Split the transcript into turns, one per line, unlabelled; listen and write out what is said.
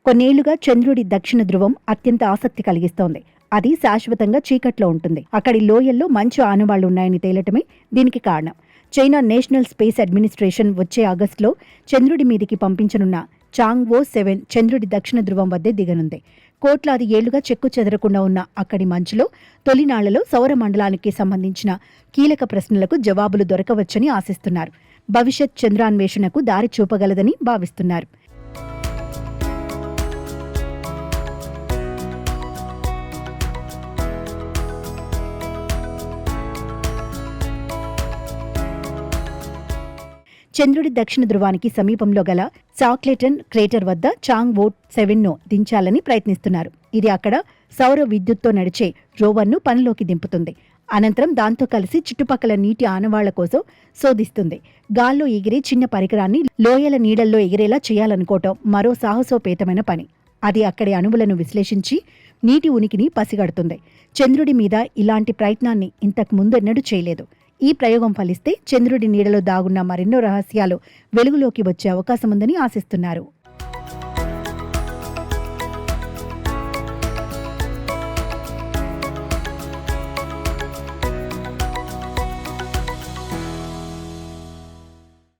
కొన్నేళ్లుగా చంద్రుడి దక్షిణ ధ్రువం అత్యంత ఆసక్తి కలిగిస్తోంది. అది శాశ్వతంగా చీకట్లో ఉంటుంది. అక్కడి లోయల్లో మంచు ఆనవాళ్లున్నాయని తేలటమే దీనికి కారణం. చైనా నేషనల్ స్పేస్ అడ్మినిస్ట్రేషన్ వచ్చే ఆగస్టులో చంద్రుడి మీదికి పంపించనున్న చాంగ్వో 7 చంద్రుడి దక్షిణ ధ్రువం వద్దే దిగనుంది. కోట్లాది ఏళ్లుగా చెక్కు చెదరకుండా ఉన్న అక్కడి మంచులో తొలినాళ్లలో సౌర మండలానికి సంబంధించిన కీలక ప్రశ్నలకు జవాబులు దొరకవచ్చని ఆశిస్తున్నారు. భవిష్యత్ చంద్రాన్వేషణకు దారి చూపగలదని భావిస్తున్నారు. చంద్రుడి దక్షిణ ధ్రువానికి సమీపంలో గల సాక్లెటన్ క్రేటర్ వద్ద చాంగ్వో 7ను దించాలని ప్రయత్నిస్తున్నారు. ఇది అక్కడ సౌర విద్యుత్తో నడిచే రోవర్ను పనిలోకి దింపుతుంది. అనంతరం దాంతో కలిసి చుట్టుపక్కల నీటి ఆనవాళ్ల కోసం శోధిస్తుంది. గాల్లో ఎగిరే చిన్న పరికరాన్ని లోయల నీడల్లో ఎగిరేలా చేయాలనుకోవటం మరో సాహసోపేతమైన పని. అది అక్కడి అణువులను విశ్లేషించి నీటి ఉనికిని పసిగడుతుంది. చంద్రుడి మీద ఇలాంటి ప్రయత్నాన్ని ఇంతకు ముందెన్నడూ చేయలేదు. ఈ ప్రయోగం ఫలిస్తే చంద్రుడి నీడలో దాగున్న మరెన్నో రహస్యాలు వెలుగులోకి వచ్చే అవకాశముందని ఆశిస్తున్నారు.